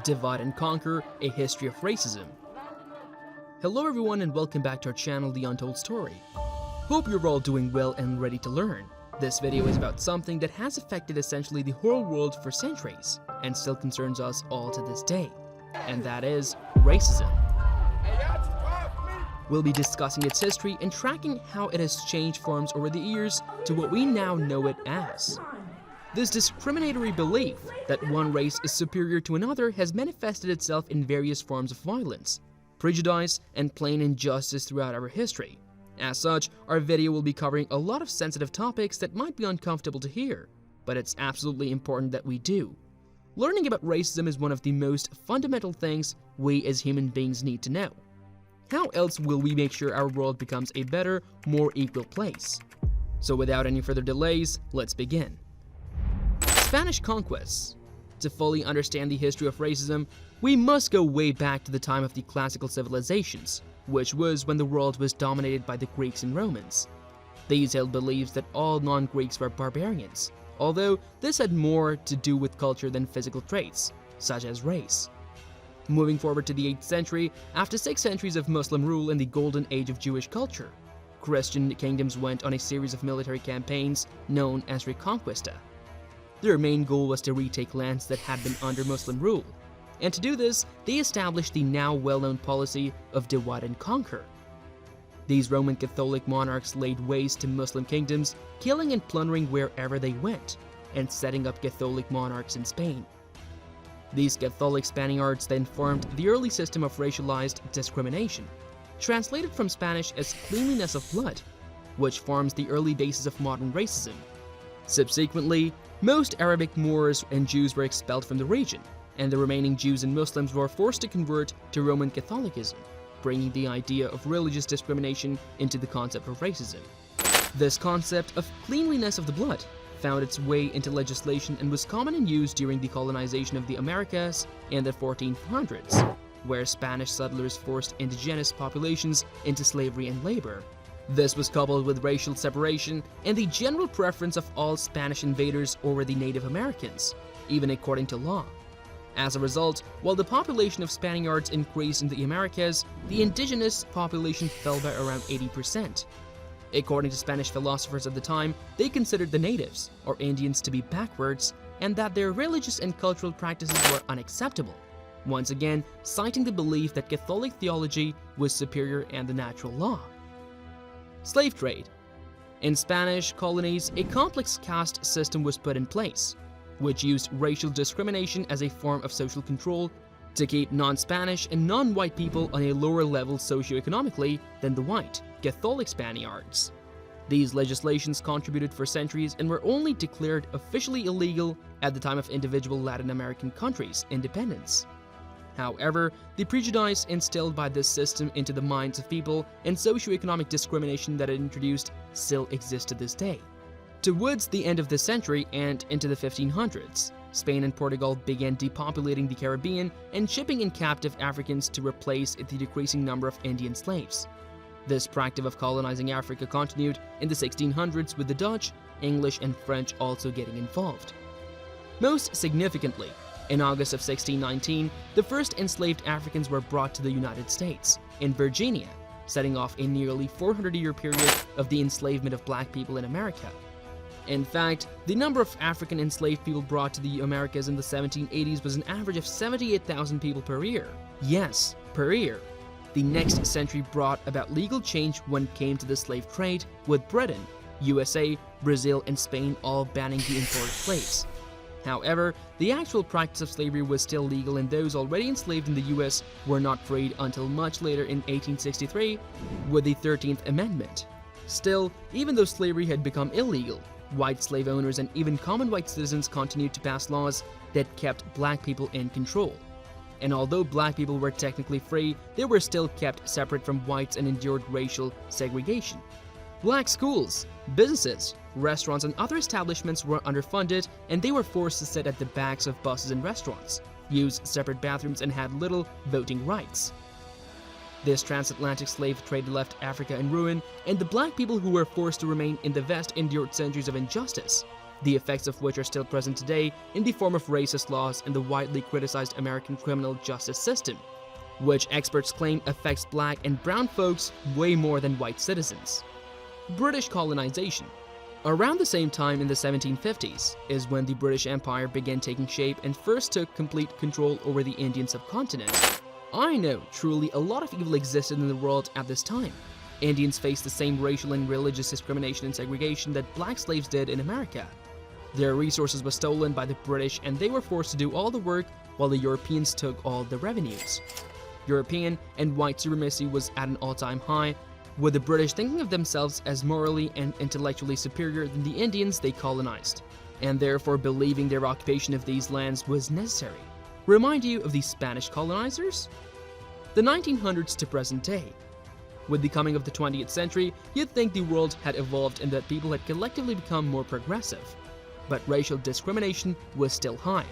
Divide and Conquer, A History of Racism. Hello everyone and welcome back to our channel, The Untold Story. Hope you're all doing well and ready to learn. This video is about something that has affected essentially the whole world for centuries and still concerns us all to this day, and that is racism. We'll be discussing its history and tracking how it has changed forms over the years to what we now know it as. This discriminatory belief that one race is superior to another has manifested itself in various forms of violence, prejudice, and plain injustice throughout our history. As such, our video will be covering a lot of sensitive topics that might be uncomfortable to hear, but it's absolutely important that we do. Learning about racism is one of the most fundamental things we as human beings need to know. How else will we make sure our world becomes a better, more equal place? So without any further delays, let's begin. Spanish conquests. To fully understand the history of racism, we must go way back to the time of the classical civilizations, which was when the world was dominated by the Greeks and Romans. These held beliefs that all non-Greeks were barbarians, although this had more to do with culture than physical traits, such as race. Moving forward to the 8th century, after 6 centuries of Muslim rule in the golden age of Jewish culture, Christian kingdoms went on a series of military campaigns known as Reconquista. Their main goal was to retake lands that had been under Muslim rule, and to do this, they established the now well-known policy of divide and conquer. These Roman Catholic monarchs laid waste to Muslim kingdoms, killing and plundering wherever they went, and setting up Catholic monarchs in Spain. These Catholic Spaniards then formed the early system of racialized discrimination, translated from Spanish as cleanliness of blood, which forms the early basis of modern racism. Subsequently, most Arabic Moors and Jews were expelled from the region, and the remaining Jews and Muslims were forced to convert to Roman Catholicism, bringing the idea of religious discrimination into the concept of racism. This concept of cleanliness of the blood found its way into legislation and was common in use during the colonization of the Americas in the 1400s, where Spanish settlers forced indigenous populations into slavery and labor. This was coupled with racial separation and the general preference of all Spanish invaders over the Native Americans, even according to law. As a result, while the population of Spaniards increased in the Americas, the indigenous population fell by around 80%. According to Spanish philosophers at the time, they considered the natives, or Indians, to be backwards, and that their religious and cultural practices were unacceptable, once again citing the belief that Catholic theology was superior and the natural law. Slave trade. In Spanish colonies, a complex caste system was put in place, which used racial discrimination as a form of social control to keep non-Spanish and non-white people on a lower level socioeconomically than the white, Catholic Spaniards. These legislations contributed for centuries and were only declared officially illegal at the time of individual Latin American countries' independence. However, the prejudice instilled by this system into the minds of people and socioeconomic discrimination that it introduced still exists to this day. Towards the end of the century and into the 1500s, Spain and Portugal began depopulating the Caribbean and shipping in captive Africans to replace the decreasing number of Indian slaves. This practice of colonizing Africa continued in the 1600s with the Dutch, English, and French also getting involved. Most significantly, in August of 1619, the first enslaved Africans were brought to the United States, in Virginia, setting off a nearly 400-year period of the enslavement of black people in America. In fact, the number of African enslaved people brought to the Americas in the 1780s was an average of 78,000 people per year. Yes, per year. The next century brought about legal change when it came to the slave trade, with Britain, USA, Brazil, and Spain all banning the import of slaves. However, the actual practice of slavery was still legal and those already enslaved in the US were not freed until much later in 1863 with the 13th Amendment. Still, even though slavery had become illegal, white slave owners and even common white citizens continued to pass laws that kept black people in control. And although black people were technically free, they were still kept separate from whites and endured racial segregation. Black schools, businesses, restaurants, and other establishments were underfunded, and they were forced to sit at the backs of buses and restaurants, use separate bathrooms, and had little voting rights. This transatlantic slave trade left Africa in ruin, and the black people who were forced to remain in the West endured centuries of injustice, the effects of which are still present today in the form of racist laws and the widely criticized American criminal justice system, which experts claim affects black and brown folks way more than white citizens. British colonization. Around the same time in the 1750s is when the British Empire began taking shape and first took complete control over the Indian subcontinent. I know truly a lot of evil existed in the world at this time. Indians faced the same racial and religious discrimination and segregation that black slaves did in America. Their resources were stolen by the British and they were forced to do all the work while the Europeans took all the revenues. European and white supremacy was at an all-time high, with the British thinking of themselves as morally and intellectually superior than the Indians they colonized, and therefore believing their occupation of these lands was necessary. Remind you of the Spanish colonizers? The 1900s to present day. With the coming of the 20th century, you'd think the world had evolved and that people had collectively become more progressive, but racial discrimination was still high.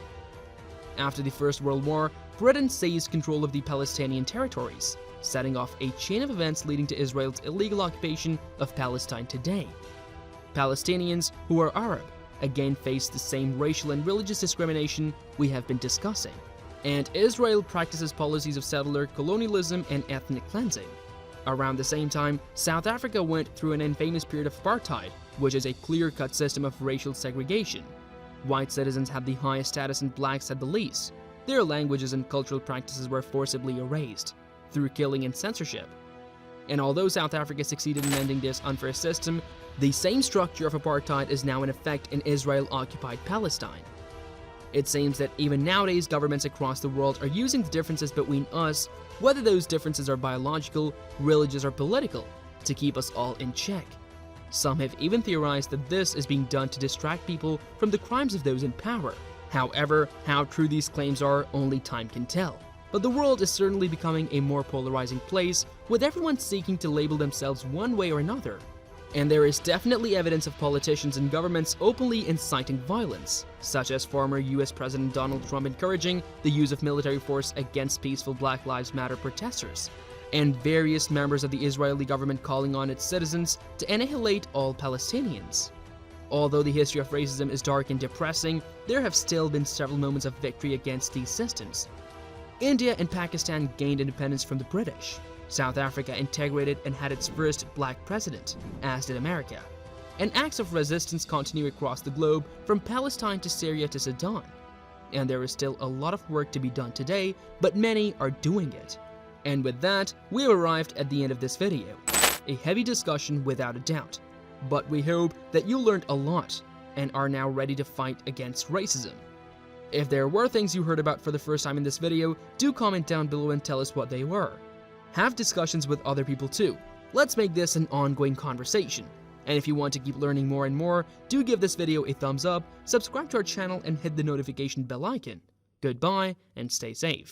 After the First World War, Britain seized control of the Palestinian territories, setting off a chain of events leading to Israel's illegal occupation of Palestine today. Palestinians, who are Arab, again faced the same racial and religious discrimination we have been discussing, and Israel practices policies of settler colonialism and ethnic cleansing. Around the same time, South Africa went through an infamous period of apartheid, which is a clear-cut system of racial segregation. White citizens had the highest status and blacks had the least. Their languages and cultural practices were forcibly erased through killing and censorship. And although South Africa succeeded in ending this unfair system, the same structure of apartheid is now in effect in Israel-occupied Palestine. It seems that even nowadays governments across the world are using the differences between us, whether those differences are biological, religious, or political, to keep us all in check. Some have even theorized that this is being done to distract people from the crimes of those in power. However, how true these claims are, only time can tell. But the world is certainly becoming a more polarizing place, with everyone seeking to label themselves one way or another. And there is definitely evidence of politicians and governments openly inciting violence, such as former US President Donald Trump encouraging the use of military force against peaceful Black Lives Matter protesters, and various members of the Israeli government calling on its citizens to annihilate all Palestinians. Although the history of racism is dark and depressing, there have still been several moments of victory against these systems. India and Pakistan gained independence from the British. South Africa integrated and had its first black president, as did America. And acts of resistance continue across the globe, from Palestine to Syria to Sudan. And there is still a lot of work to be done today, but many are doing it. And with that, we have arrived at the end of this video. A heavy discussion without a doubt. But we hope that you learned a lot and are now ready to fight against racism. If there were things you heard about for the first time in this video, do comment down below and tell us what they were. Have discussions with other people too. Let's make this an ongoing conversation. And if you want to keep learning more and more, do give this video a thumbs up, subscribe to our channel, and hit the notification bell icon. Goodbye and stay safe.